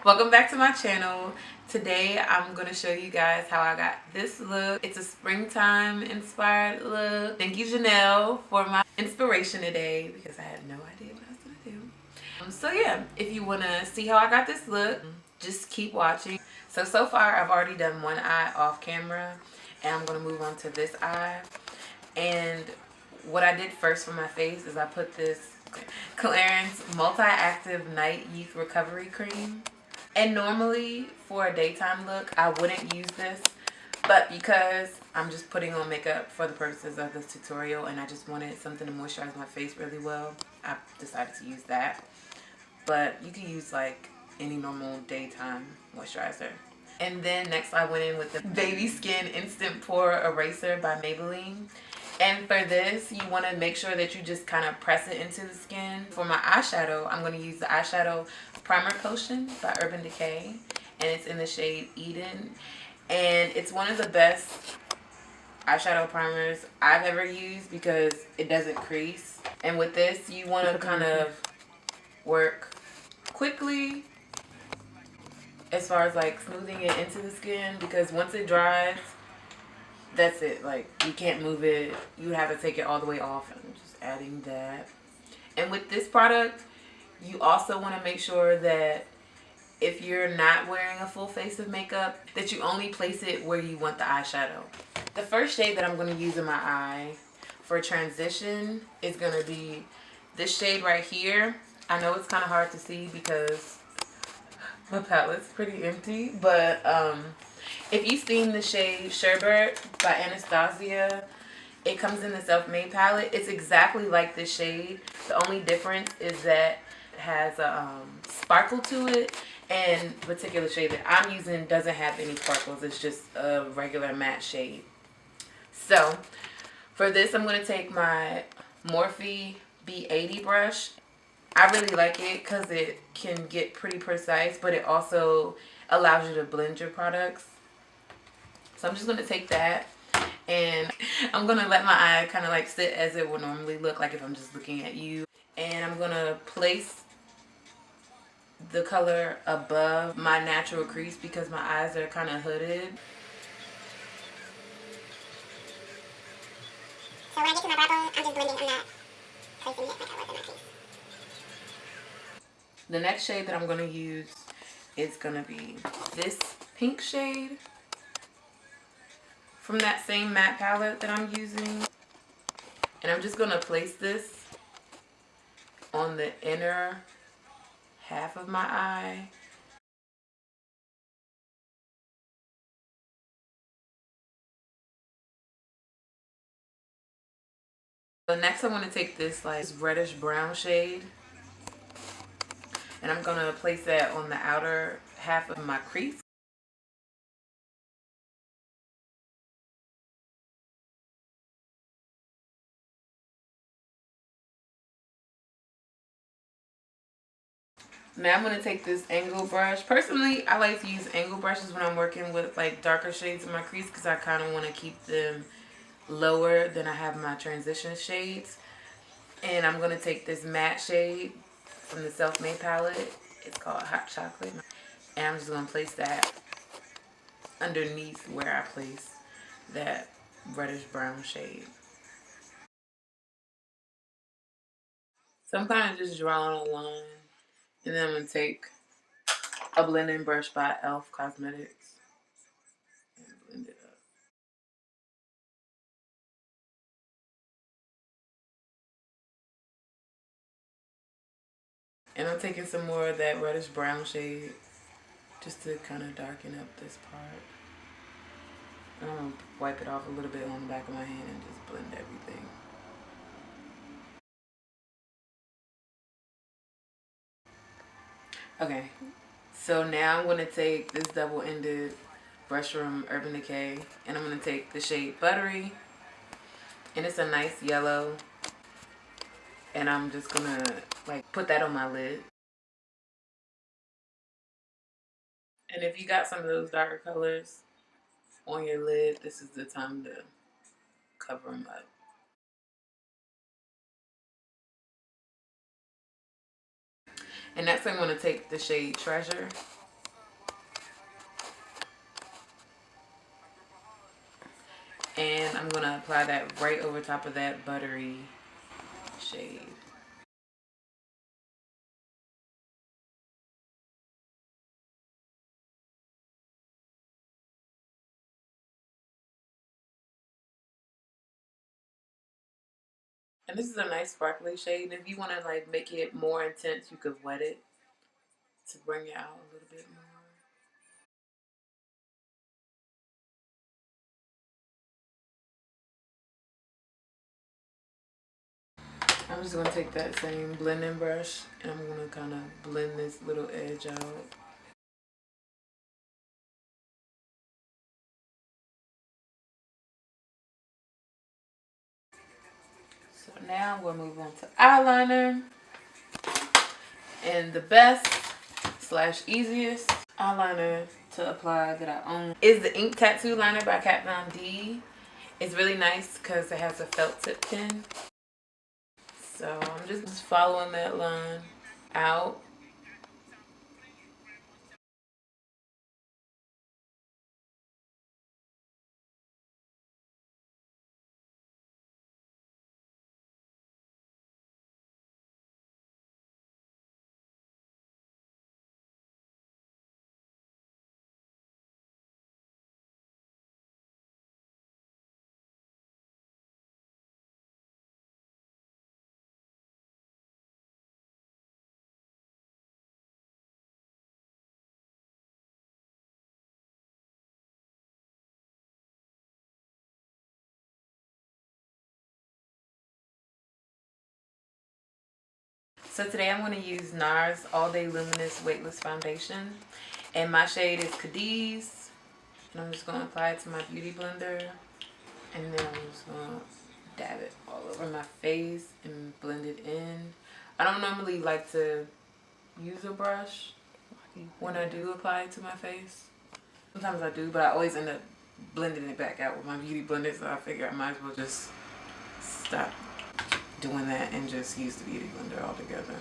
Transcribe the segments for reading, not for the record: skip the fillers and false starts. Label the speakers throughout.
Speaker 1: Welcome back to my channel. Today I'm going to show you guys how I got this look. It's a springtime inspired look. Thank you, Janelle, for my inspiration today because I had no idea what I was going to do. So yeah, if you want to see how I got this look, just keep watching. So far I've already done one eye off camera and I'm going to move on to this eye. And what I did first for my face is I put this Clarins Multi-Active Night Youth Recovery Cream. And normally for a daytime look, I wouldn't use this. But because I'm just putting on makeup for the purposes of this tutorial and I just wanted something to moisturize my face really well, I decided to use that. But you can use like any normal daytime moisturizer. And then next I went in with the Baby Skin Instant Pore Eraser by Maybelline. And for this, you want to make sure that you just kind of press it into the skin. For my eyeshadow, I'm going to use the Eyeshadow Primer Potion by Urban Decay. And it's in the shade Eden. And it's one of the best eyeshadow primers I've ever used because it doesn't crease. And with this, you want to kind of work quickly as far as like smoothing it into the skin, because once it dries, that's it. Like, you can't move it. You have to take it all the way off. I'm just adding that. And with this product, you also want to make sure that if you're not wearing a full face of makeup, that you only place it where you want the eyeshadow. The first shade that I'm going to use in my eye for transition is going to be this shade right here. I know it's kind of hard to see because my palette's pretty empty, but if you've seen the shade Sherbet by Anastasia, it comes in the Self-Made palette. It's exactly like this shade. The only difference is that it has a sparkle to it, and the particular shade that I'm using doesn't have any sparkles. It's just a regular matte shade. So for this, I'm going to take my Morphe B80 brush. I really like it because it can get pretty precise, but it also allows you to blend your products. So I'm just going to take that and I'm going to let my eye kind of like sit as it would normally look like if I'm just looking at you. And I'm going to place the color above my natural crease because my eyes are kind of hooded. So when I get to my brow bone, I'm just blending. I'm not placing it like I was in my crease. The next shade that I'm going to use is going to be this pink shade from that same matte palette that I'm using. And I'm just going to place this on the inner half of my eye. So next I'm going to take this like reddish brown shade and I'm going to place that on the outer half of my crease. Now I'm going to take this angle brush. Personally, I like to use angle brushes when I'm working with like darker shades in my crease because I kind of want to keep them lower than I have my transition shades. And I'm going to take this matte shade from the Self-Made palette. It's called Hot Chocolate. And I'm just going to place that underneath where I place that reddish brown shade. So I'm kind of just drawing a line. And then I'm going to take a blending brush by e.l.f. Cosmetics and blend it up. And I'm taking some more of that reddish brown shade just to kind of darken up this part. And I'm going to wipe it off a little bit on the back of my hand and just blend everything. Okay, so now I'm going to take this double-ended brush from Urban Decay and I'm going to take the shade Buttery, and it's a nice yellow, and I'm just going to like put that on my lid. And if you got some of those darker colors on your lid, this is the time to cover them up. And next I'm going to take the shade Treasure And I'm going to apply that right over top of that buttery shade. And this is a nice sparkly shade. And if you want to like make it more intense, you could wet it to bring it out a little bit more. I'm just going to take that same blending brush and I'm going to kind of blend this little edge out. So now we'll move on to eyeliner. And the best slash easiest eyeliner to apply that I own is the Ink Tattoo Liner by Kat Von D. It's really nice because it has a felt tip pen. So I'm just following that line out. So today I'm going to use NARS All Day Luminous Weightless Foundation. And my shade is Cadiz. And I'm just going to apply it to my beauty blender. And then I'm just going to dab it all over my face and blend it in. I don't normally like to use a brush when I do apply it to my face. Sometimes I do, but I always end up blending it back out with my beauty blender, so I figure I might as well just stop doing that and just use the beauty blender altogether.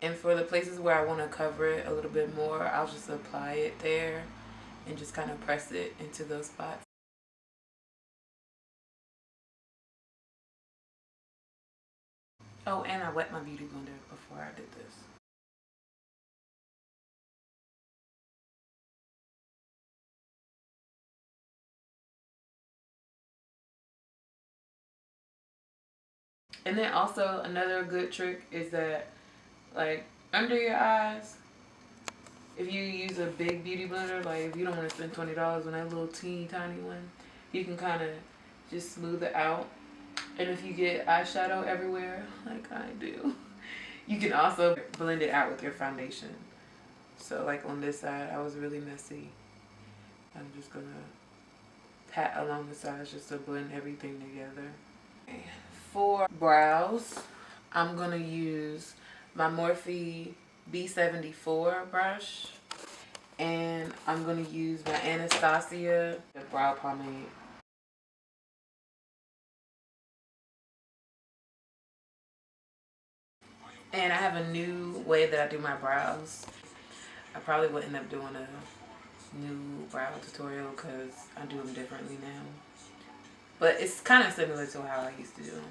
Speaker 1: And for the places where I want to cover it a little bit more, I'll just apply it there and just kind of press it into those spots. Oh, and I wet my beauty blender before I did this. And then also another good trick is that, like, under your eyes, if you use a big beauty blender, like if you don't want to spend $20 on that little teeny tiny one, you can kind of just smooth it out. And if you get eyeshadow everywhere, like I do, you can also blend it out with your foundation. So like on this side, I was really messy. I'm just gonna pat along the sides just to blend everything together. Okay. For brows, I'm gonna use my Morphe B74 brush. And I'm going to use my Anastasia the brow pomade. And I have a new way that I do my brows. I probably will end up doing a new brow tutorial because I do them differently now. But it's kind of similar to how I used to do them.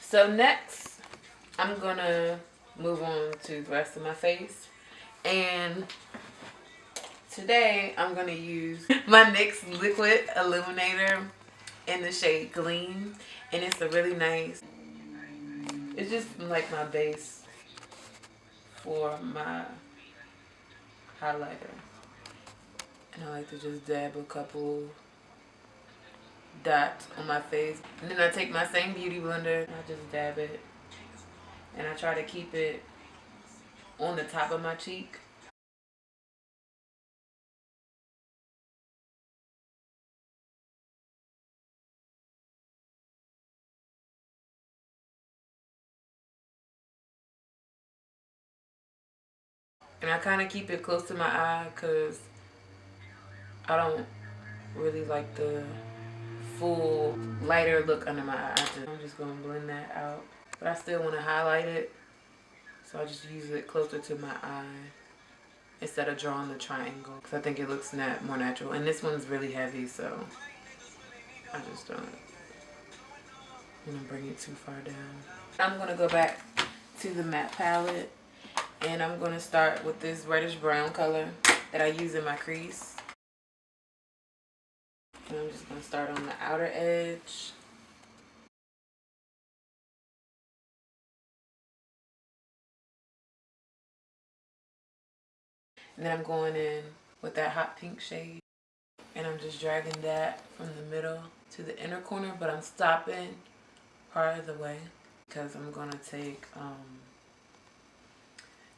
Speaker 1: So next, I'm going to move on to the rest of my face. And today, I'm going to use my NYX Liquid Illuminator in the shade Gleam. And it's a really nice, it's just like my base for my highlighter. And I like to just dab a couple dots on my face. And then I take my same beauty blender and I just dab it. And I try to keep it on the top of my cheek. And I kind of keep it close to my eye because I don't really like the full lighter look under my eye. I'm just going to blend that out. But I still want to highlight it. So I just use it closer to my eye instead of drawing the triangle. Because I think it looks more natural. And this one's really heavy, so I just don't want to bring it too far down. I'm going to go back to the matte palette. And I'm going to start with this reddish brown color that I use in my crease. And I'm just going to start on the outer edge. And then I'm going in with that hot pink shade. And I'm just dragging that from the middle to the inner corner. But I'm stopping part of the way because I'm going to take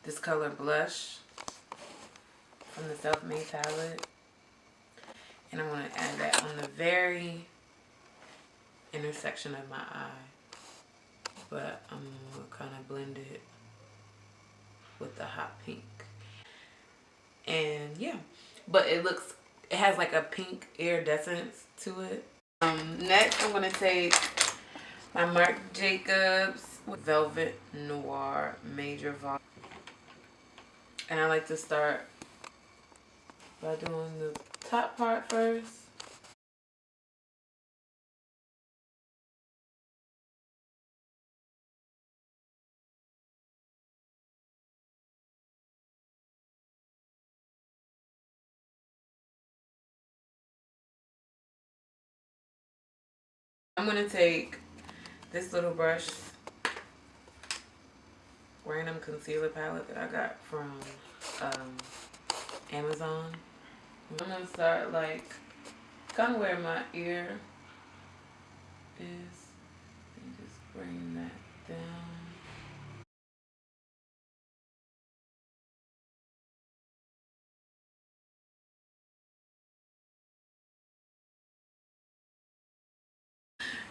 Speaker 1: this color Blush from the Self-Made palette. And I'm going to add that on the very intersection of my eye. But I'm going to kind of blend it with the hot pink. And yeah, but it has like a pink iridescence to it. Next I'm going to take my Marc Jacobs Velvet Noir Major Volume. And I like to start by doing the top part first. I'm going to take this little brush, random concealer palette that I got from Amazon. I'm going to start like kind of where my ear is and just bring that down.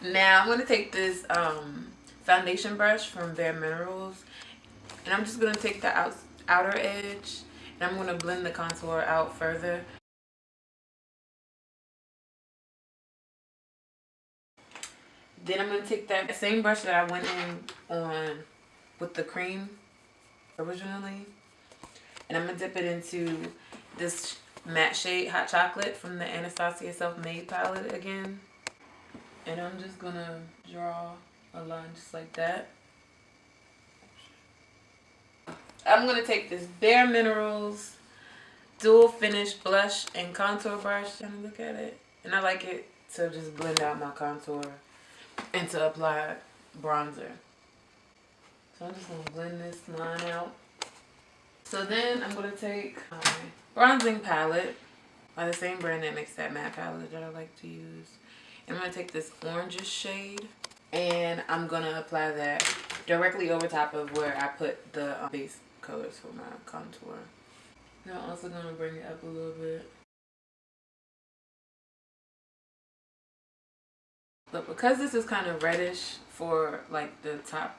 Speaker 1: Now I'm going to take this foundation brush from Bare Minerals, and I'm just going to take the outer edge, and I'm going to blend the contour out further. Then I'm going to take that same brush that I went in on with the cream originally, and I'm going to dip it into this matte shade Hot Chocolate from the Anastasia Self-Made palette again. And I'm just going to draw a line just like that. I'm going to take this Bare Minerals Dual Finish Blush and Contour Brush and look at it. And I like it to just blend out my contour and to apply bronzer. So I'm just going to blend this line out. So then I'm going to take my bronzing palette by the same brand that makes that matte palette that I like to use. And I'm going to take this orangish shade and I'm going to apply that directly over top of where I put the base colors for my contour. Now I'm also going to bring it up a little bit. But because this is kind of reddish for like the top,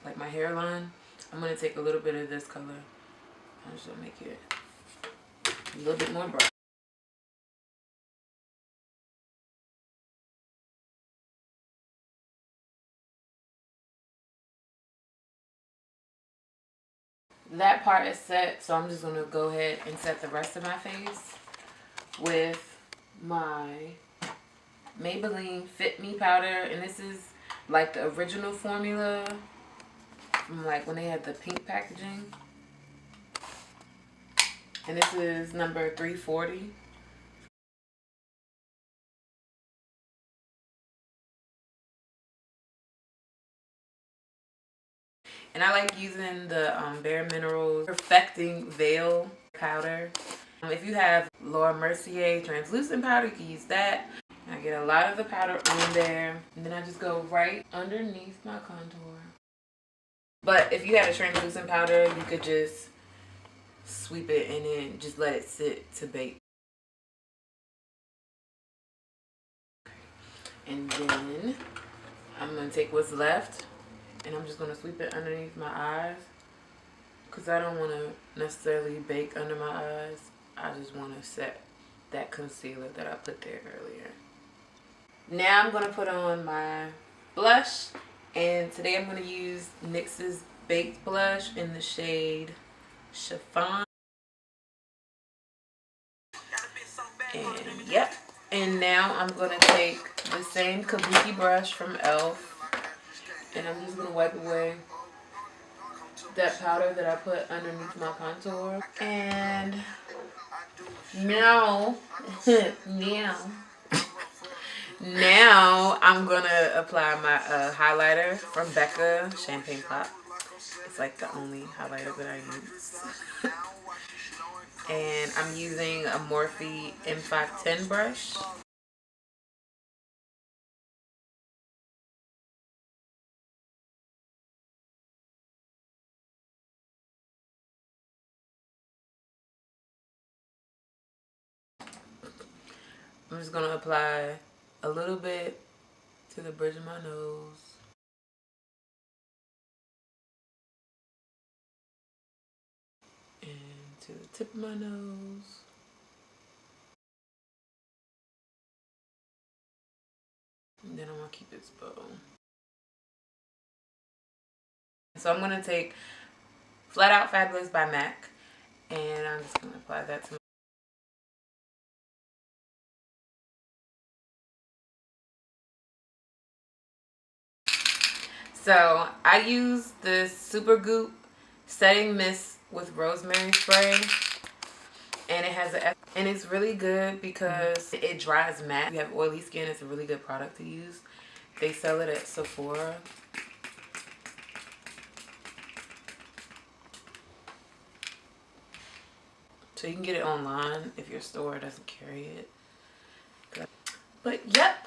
Speaker 1: like my hairline, I'm going to take a little bit of this color. I'm just going to make it a little bit more bright. That part is set, so I'm just going to go ahead and set the rest of my face with my Maybelline Fit Me powder. And this is like the original formula from like when they had the pink packaging. And this is number 340. And I like using the Bare Minerals Perfecting Veil powder. If you have Laura Mercier translucent powder, you can use that. I get a lot of the powder on there. And then I just go right underneath my contour. But if you had a translucent powder, you could just sweep it and then just let it sit to bake. And then I'm going to take what's left and I'm just going to sweep it underneath my eyes because I don't want to necessarily bake under my eyes. I just want to set that concealer that I put there earlier. Now I'm going to put on my blush. And today I'm going to use NYX's Baked Blush in the shade Chiffon. And yep. And now I'm going to take the same kabuki brush from e.l.f. and I'm just going to wipe away that powder that I put underneath my contour. And now, now I'm going to apply my highlighter from Becca Champagne Pop. It's like the only highlighter that I use. And I'm using a Morphe M510 brush. I'm just going to apply a little bit to the bridge of my nose. And to the tip of my nose. And then I'm going to keep its bow. So I'm going to take Flat Out Fabulous by MAC. And I'm just going to apply that to my. So I use this Super Goop Setting Mist with Rosemary Spray. And it has and it's really good because it dries matte. If you have oily skin, it's a really good product to use. They sell it at Sephora. So you can get it online if your store doesn't carry it. But yep,